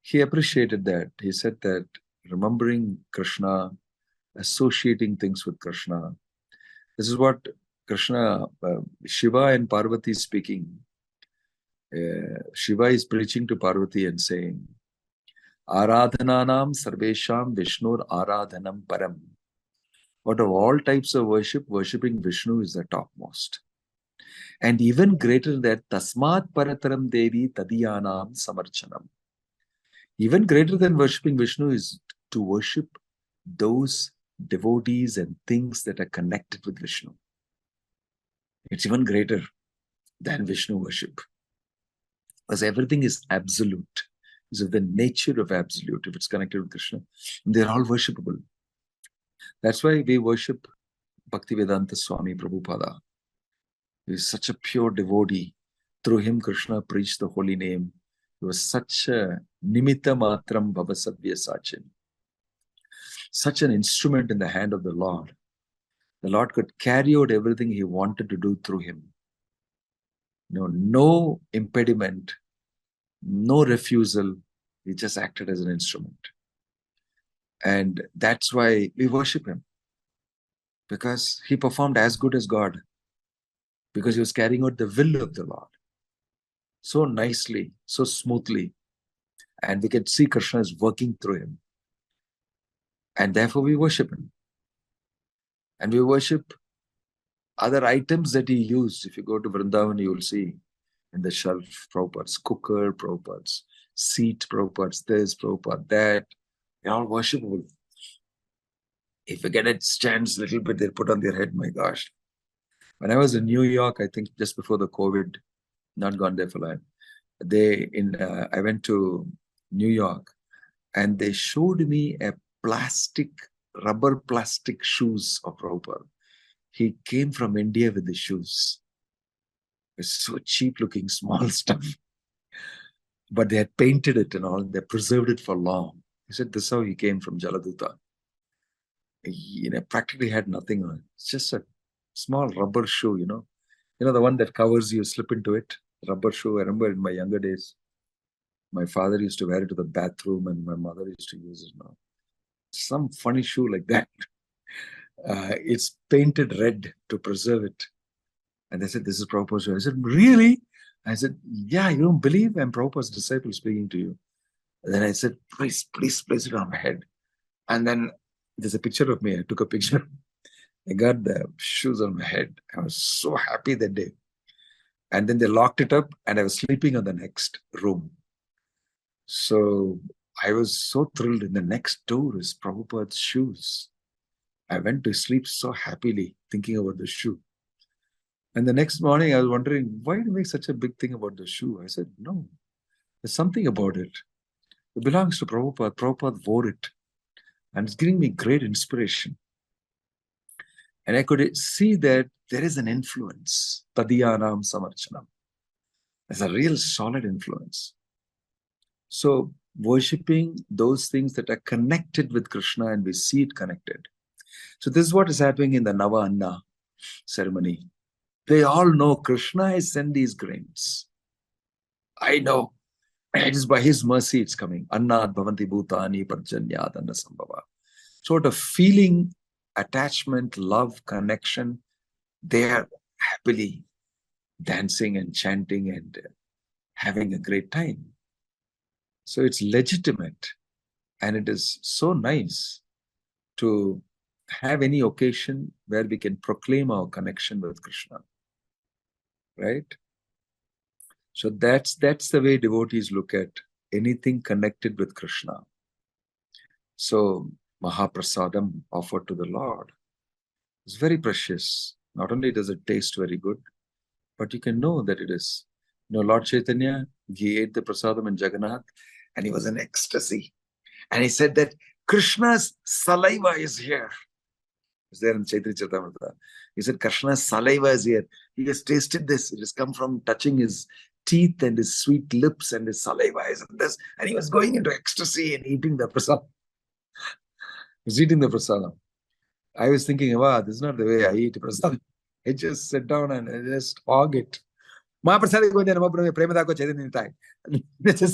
he appreciated that. He said that remembering Krishna, associating things with Krishna, this is what Krishna, Shiva and Parvati speaking. Shiva is preaching to Parvati and saying, Aradhananam sarvesham Vishnur Aradhanam param. Out of all types of worship, worshipping Vishnu is the topmost. And even greater than that, Tasmat Parataram Devi Tadiyanam Samarchanam. Even greater than worshipping Vishnu is to worship those devotees and things that are connected with Vishnu. It's even greater than Vishnu worship. Because everything is absolute. It's of the nature of absolute. If it's connected with Krishna, they're all worshipable. That's why we worship Bhakti Vinodha Swami Prabhupada. He is such a pure devotee. Through him, Krishna preached the holy name. He was such a nimitta matram bhavasavya sachin. Such an instrument in the hand of the Lord. The Lord could carry out everything he wanted to do through him. No impediment, no refusal. He just acted as an instrument. And that's why we worship him. Because he performed as good as God. Because he was carrying out the will of the Lord. So nicely, so smoothly. And we can see Krishna is working through him. And therefore we worship him. And we worship other items that he used. If you go to Vrindavan, you will see in the shelf Prabhupada's cooker, Prabhupada's seat, Prabhupada's this, Prabhupada that. They're all worshipable. If you get a chance a little bit, they'll put on their head, my gosh. When I was in New York, I think just before the COVID, not gone there for long, I went to New York and they showed me a rubber plastic shoes of Prabhupada. He came from India with the shoes. It's so cheap looking, small stuff. But they had painted it and all, they preserved it for long. He said, this is how he came from Jaladuta. He practically had nothing on it. It's just a small rubber shoe, the one that covers you, slip into it. Rubber shoe. I remember in my younger days, my father used to wear it to the bathroom and my mother used to use it now. Some funny shoe like that. It's painted red to preserve it. And they said, this is Prabhupada's shoe. I said, really? I said, yeah, you don't believe I'm Prabhupada's disciple speaking to you. And then I said, please place it on my head. And then there's a picture of me. I took a picture. I got the shoes on my head. I was so happy that day. And then they locked it up and I was sleeping on the next room. So I was so thrilled. In the next door is Prabhupada's shoes. I went to sleep so happily thinking about the shoe. And the next morning I was wondering, why do you make such a big thing about the shoe? I said, no, there's something about it. It belongs to Prabhupada. Prabhupada wore it. And it's giving me great inspiration. And I could see that there is an influence. Tadiyanam Samarchanam. There's a real solid influence. So worshipping those things that are connected with Krishna, and we see it connected. So this is what is happening in the Nava Anna ceremony. They all know Krishna has sent these grains. I know. It is by his mercy it's coming. Annad bhavanti bhutani parjanyad anna sambhava. Sort of feeling attachment, love, connection. They are happily dancing and chanting and having a great time. So it's legitimate. And it is so nice to have any occasion where we can proclaim our connection with Krishna. Right? So that's the way devotees look at anything connected with Krishna. So Mahaprasadam offered to the Lord is very precious. Not only does it taste very good, but you can know that it is. Lord Chaitanya, he ate the prasadam in Jagannath and he was in ecstasy. And he said that Krishna's saliva is here. It's there in Chaitanya Charitamrita. He said, Krishna's saliva is here. He has tasted this. It has come from touching his teeth and his sweet lips, and his saliva is in this. And he was going into ecstasy and eating the prasadam. He was eating the prasadam. I was thinking, wow, this is not the way I eat prasadam. I just sit down and I just hog it. They just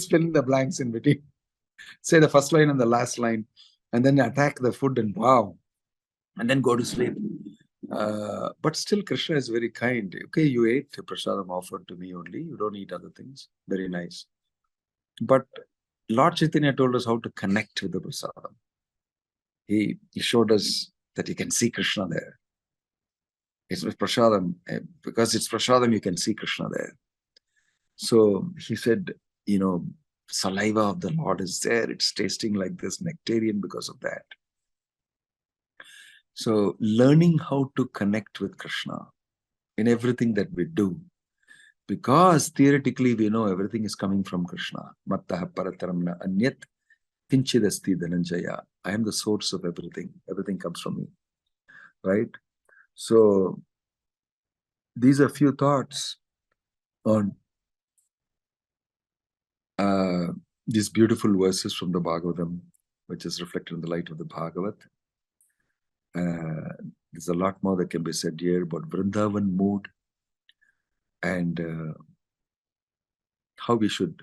fill in the blanks in between. Say the first line and the last line, and then attack the food and wow, and then go to sleep. But still, Krishna is very kind. Okay, you ate prasadam offered to me only. You don't eat other things. Very nice. But Lord Chaitanya told us how to connect with the prasadam. He showed us that you can see Krishna there. It's prasadam. Because it's prasadam, you can see Krishna there. So he said, saliva of the Lord is there. It's tasting like this nectarian because of that. So learning how to connect with Krishna in everything that we do, because theoretically we know everything is coming from Krishna. Mattaha parataramna anyat kinchidasti dhananjaya. I am the source of everything. Everything comes from me. Right? So these are few thoughts on these beautiful verses from the Bhagavatam, which is reflected in the light of the Bhagavata. There's a lot more that can be said here about Vrindavan mood and how we should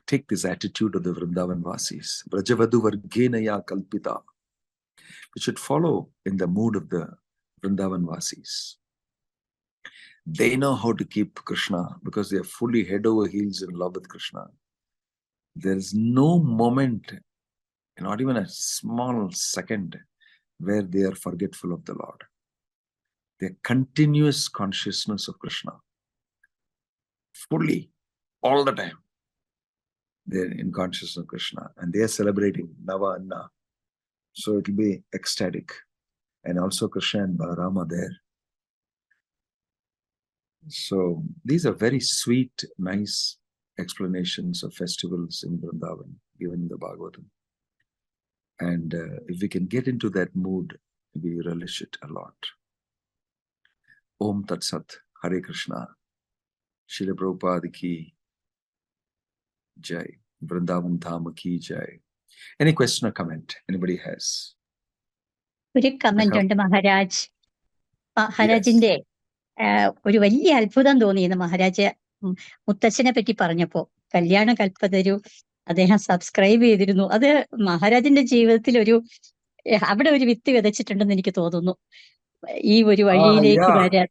take this attitude of the Vrindavan Vasis. Vrajavadu Vargenaya Kalpita. We should follow in the mood of the Vrindavan Vasis. They know how to keep Krishna because they are fully head over heels in love with Krishna. There is no moment, not even a small second, where they are forgetful of the Lord. Their continuous consciousness of Krishna. Fully, all the time. They're in consciousness of Krishna. And they are celebrating Nava Anna. So it will be ecstatic. And also Krishna and Balarama there. So these are very sweet, nice explanations of festivals in Vrindavan, given in the Bhagavatam. And if we can get into that mood, we relish it a lot. Om Tat Sat, Hare Krishna, Srila Prabhupada ki Jai, Vrindavan Dhama ki Jai. Any question or comment anybody has? ഒരു comment ഉണ്ട് മഹാരാജ്. മഹാരാജിന്റെ ഒരു വലിയ അത്ഭുതം തോന്നിയിരുന്നു മഹാരാജ് മുത്തച്ഛനെ പറ്റി പറഞ്ഞപ്പോ. കല്യാണ കൽപ്പതരു അദ്ദേഹം സബ്സ്ക്രൈബ് ചെയ്തിരുന്നു. അത് മഹാരാജിന്റെ ജീവിതത്തിൽ അവിടെ ഒരു വിത്ത് വിതച്ചിട്ടുണ്ടെന്ന് എനിക്ക് തോന്നുന്നു. ഈ ഒരു വഴിയിലേക്ക് വരാൻ.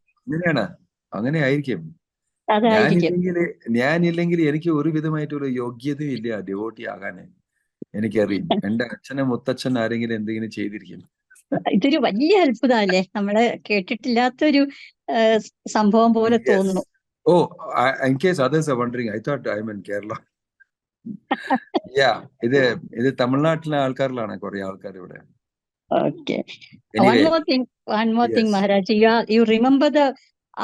അങ്ങനെ ആയിരിക്കും. ഞാനില്ലെങ്കിൽ എനിക്ക് ഒരു വിധമായിട്ടൊരു യോഗ്യതയും ഇല്ല ഡിവോട്ടി ആകാൻ. എനിക്കറിയും. എന്റെ അച്ഛനും മുത്തച്ഛൻ ആരെങ്കിലും എന്തെങ്കിലും ചെയ്തിരിക്കും. ഇതൊരു വലിയ അത്ഭുതമല്ലേ? നമ്മള് കേട്ടിട്ടില്ലാത്തൊരു സംഭവം പോലെ തോന്നുന്നു. Oh, in case others are wondering, I thought I'm in Kerala. Yeah, ഇത് തമിഴ്നാട്ടിലെ ആൾക്കാരിലാണ് കുറെ ആൾക്കാർ ഇവിടെ. Okay. One more thing, Maharaj. You remember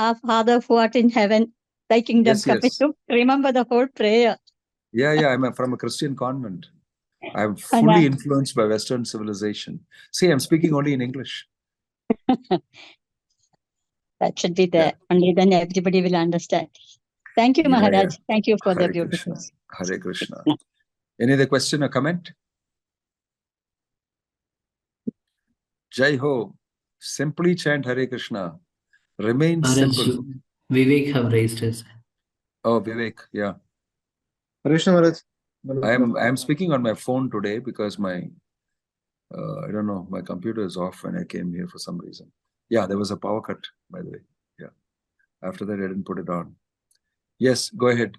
our Father who art in heaven, thy kingdom come. Remember the whole prayer. Yeah, I'm from a Christian convent. I'm fully influenced by Western civilization. See, I'm speaking only in English. That should be there. Only then everybody will understand. Thank you, Maharaj. Thank you for the beautiful. Hare Krishna. Any other question or comment? Jai Ho. Simply chant Hare Krishna. Remain simple. Vivek have raised his. Oh, Vivek, yeah. Hare Krishna, Maharaj. I am speaking on my phone today because my I don't know, my computer is off when I came here for some reason. Yeah, there was a power cut, by the way. Yeah. After that, I didn't put it on. Yes, go ahead.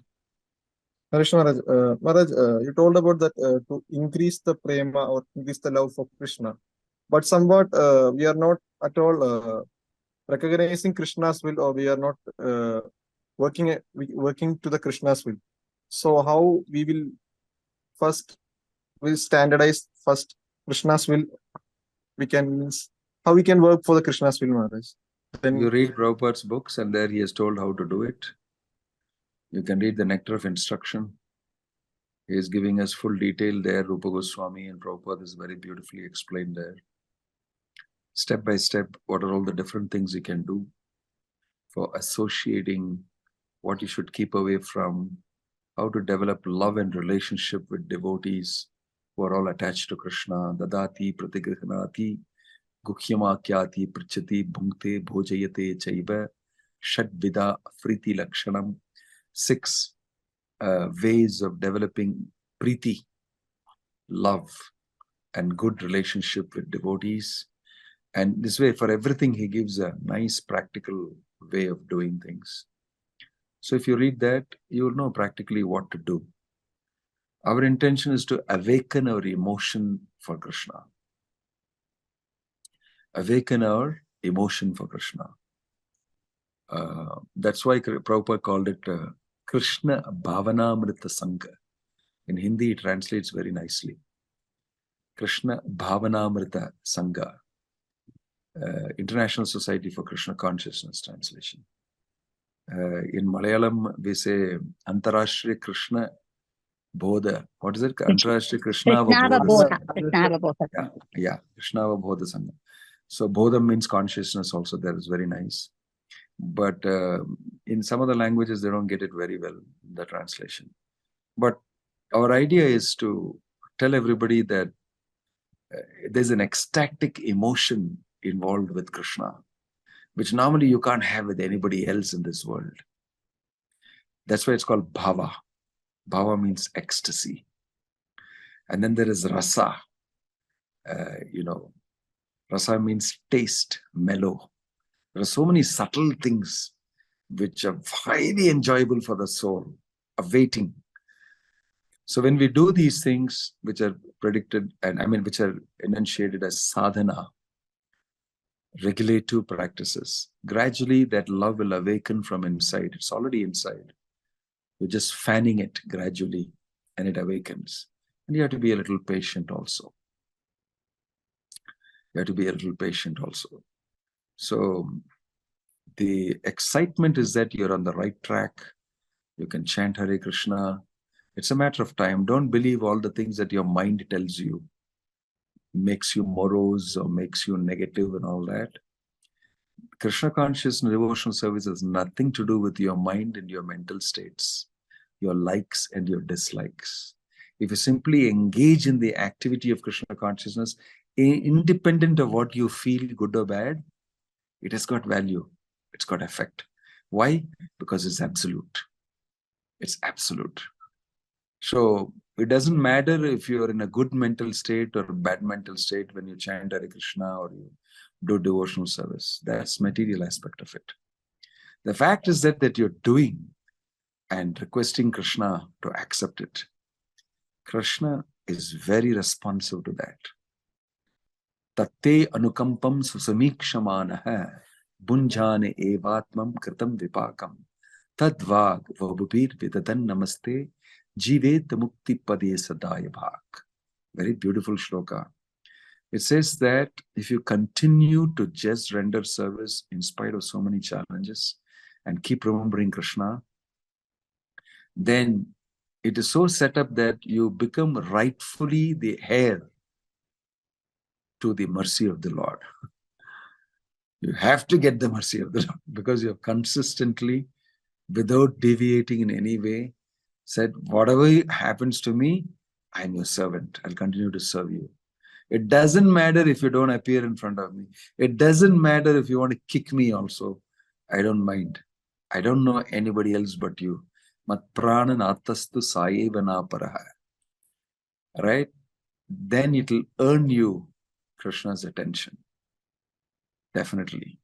Hare Krishna, Maharaj. Maharaj, you told about that to increase the prema or increase the love for Krishna. But somewhat we are not at all recognizing Krishna's will, or we are not working to the Krishna's will. So how we will standardize first Krishna's will? How we can work for the Krishna's will, Maharaj? Then you read Prabhupada's books, and there he has told how to do it. You can read the Nectar of Instruction. He is giving us full detail there. Rupa Goswami and Prabhupada is very beautifully explained there. Step by step, what are all the different things you can do for associating, what you should keep away from, how to develop love and relationship with devotees who are all attached to Krishna. Dadati, pratigrihanati, guhyamakyati, prichati, bhunkte, bhojayate, chaiva, shadvida, friti lakshanam. 6 ways of developing priti, love, and good relationship with devotees. And this way, for everything, he gives a nice practical way of doing things. So if you read that, you will know practically what to do. Our intention is to awaken our emotion for Krishna. Awaken our emotion for Krishna. That's why Prabhupada called it Krishna Bhavanamrita Sangha. In Hindi, it translates very nicely. Krishna Bhavanamrita Sangha. International Society for Krishna Consciousness translation. In Malayalam, we say Antarashtriya Krishna Bodha. What is it? Antarashtriya Krishna Krishnavabodha. Yeah, Krishnavabodha Sangha. So Bodha means consciousness also. That is very nice. But in some of the languages, they don't get it very well, the translation. But our idea is to tell everybody that there's an ecstatic emotion involved with Krishna, which normally you can't have with anybody else in this world. That's why it's called bhava. Bhava means ecstasy. And then there is rasa. Rasa means taste, mellow. There are so many subtle things which are highly enjoyable for the soul, awaiting. So when we do these things which are predicted, which are enunciated as sadhana, regulative practices, gradually that love will awaken from inside. It's already inside. We're just fanning it gradually and it awakens. And you have to be a little patient also. So the excitement is that you're on the right track. You can chant Hare Krishna. It's a matter of time. Don't believe all the things that your mind tells you, makes you morose or makes you negative and all that. Krishna conscious and devotional service has nothing to do with your mind and your mental states, your likes and your dislikes. If you simply engage in the activity of Krishna consciousness, independent of what you feel, good or bad, it has got value. It's got effect. Why? Because it's absolute. It's absolute. So it doesn't matter if you're in a good mental state or a bad mental state when you chant Hare Krishna or you do devotional service. That's material aspect of it. The fact is that you're doing and requesting Krishna to accept it. Krishna is very responsive to that. Tatte anukampam susamikshamaanaha bunjane evatmam kritam vipakam tadvag vabubir vidadan namaste jivet mukti pade sadaya bhak. Very beautiful shloka. It says that if you continue to just render service in spite of so many challenges and keep remembering Krishna, then it is so set up that you become rightfully the heir to the mercy of the Lord. You have to get the mercy of the Lord because you have consistently, without deviating in any way, said, whatever happens to me, I'm your servant. I'll continue to serve you. It doesn't matter if you don't appear in front of me. It doesn't matter if you want to kick me also. I don't mind. I don't know anybody else but you. Mat pranan atastu sayevana paraha. Right? Then it will earn you Krishna's attention. Definitely.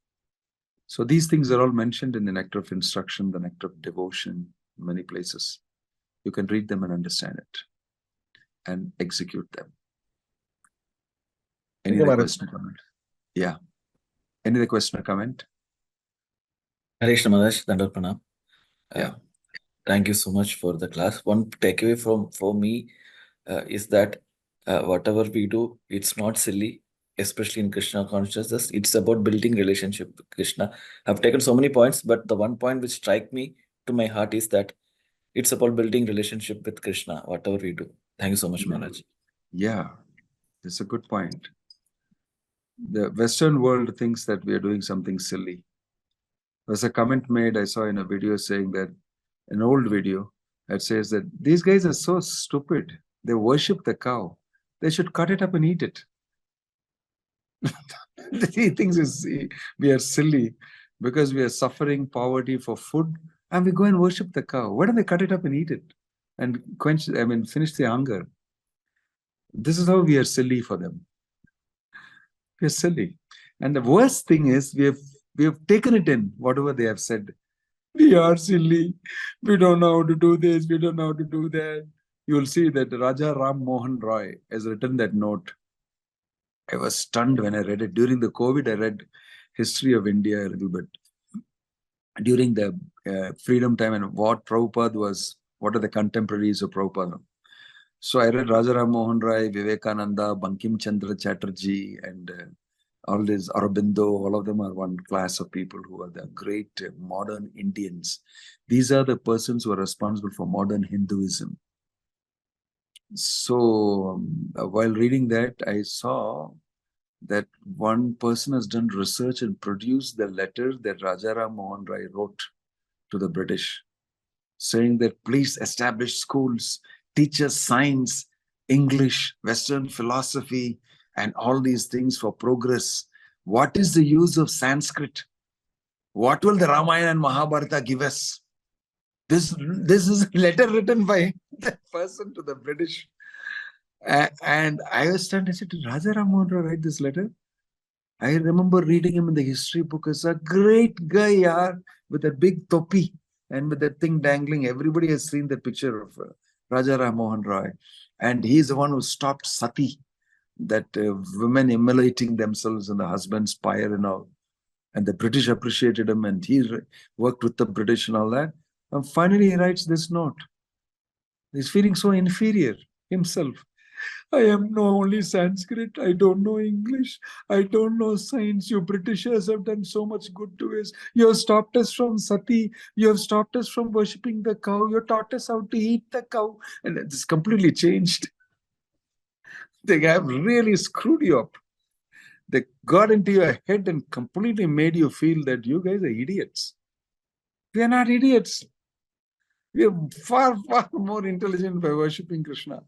So these things are all mentioned in the Nectar of Instruction, the Nectar of Devotion, many places. You can read them and understand it and execute them. Any other question or comment? Yeah. Any other question or comment? Hare Krishna Maharaj, Dandal Pranam. Yeah. Thank you so much for the class. One takeaway for me is that whatever we do, it's not silly, especially in Krishna consciousness. It's about building relationship with Krishna. I've taken so many points, but the one point which strike me to my heart is that it's about building relationship with Krishna, whatever we do. Thank you so much, Maharaj. Yeah, that's a good point. The Western world thinks that we are doing something silly. There's a comment made, I saw in a video saying that, an old video, that says that these guys are so stupid. They worship the cow. They should cut it up and eat it. He thinks we are silly because we are suffering poverty for food and we go and worship the cow. Why don't they cut it up and eat it and finish the hunger? This is how we are silly for them. We are silly. And the worst thing is we have taken it in, whatever they have said. We are silly. We don't know how to do this. We don't know how to do that. You will see that Raja Ram Mohan Roy has written that note. I was stunned when I read it. During the COVID, I read history of India a little bit. During the freedom time and what Prabhupada was, what are the contemporaries of Prabhupada? So I read Rajaram Mohan Rai, Vivekananda, Bankim Chandra Chatterjee, and all these Aurobindo, all of them are one class of people who are the great modern Indians. These are the persons who are responsible for modern Hinduism. So while reading that, I saw that one person has done research and produced the letter that Rajaram Mohan Rai wrote to the British, saying that please establish schools, teach us science, English, Western philosophy, and all these things for progress. What is the use of Sanskrit? What will the Ramayana and Mahabharata give us? This is a letter written by that person to the British. And I was standing, I said, did Rajaram Mohan Rai write this letter? I remember reading him in the history book as a great guy, with a big topi and with that thing dangling. Everybody has seen the picture of Rajaram Mohan Rai. And he's the one who stopped sati, that women immolating themselves in the husband's pyre and all. And the British appreciated him, and he worked with the British and all that. And finally he writes this note. He's feeling so inferior himself. I am know only Sanskrit. I don't know English. I don't know science. You Britishers have done so much good to us. You have stopped us from sati. You have stopped us from worshipping the cow. You taught us how to eat the cow. And it's completely changed. They have really screwed you up. They got into your head and completely made you feel that you guys are idiots. We are not idiots. We are far, far more intelligent by worshipping Krishna.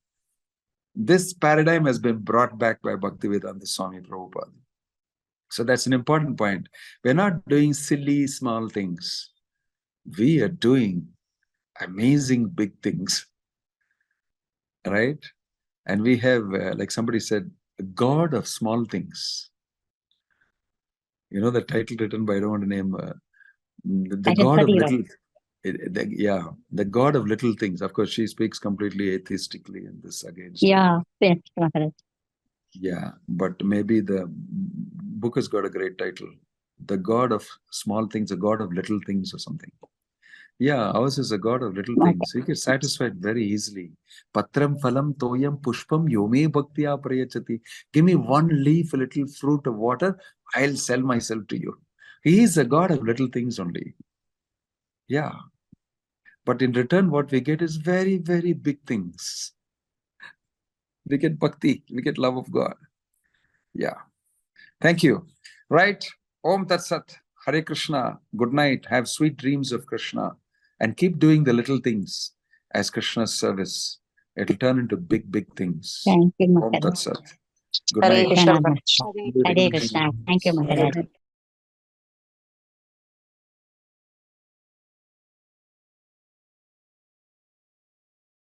This paradigm has been brought back by Bhaktivedanta Swami Prabhupada. So that's an important point. We're not doing silly, small things. We are doing amazing big things. Right? And we have, like somebody said, a God of small things. You know the title written by, I don't want to name, the God of little... the God of little things. Of course, she speaks completely atheistically in this against. Yeah, yes, Maharaj. Yeah, but maybe the book has got a great title. The God of small things, the God of little things or something. Yeah, ours is a God of little things. You get satisfied very easily. Patram phalam toyam pushpam yome bhaktya prayachati. Give me one leaf, a little fruit of water, I'll sell myself to you. He is a God of little things only. Yeah. But in return, what we get is very, very big things. We get bhakti, we get love of God. Yeah. Thank you. Right. Om Tat Sat. Hare Krishna. Good night. Have sweet dreams of Krishna. And keep doing the little things as Krishna's service. It'll turn into big, big things. Thank you, Om Tat Maharaj. Sat. Good Hare night. Krishna. Hare Krishna. Thank you, Maharaj.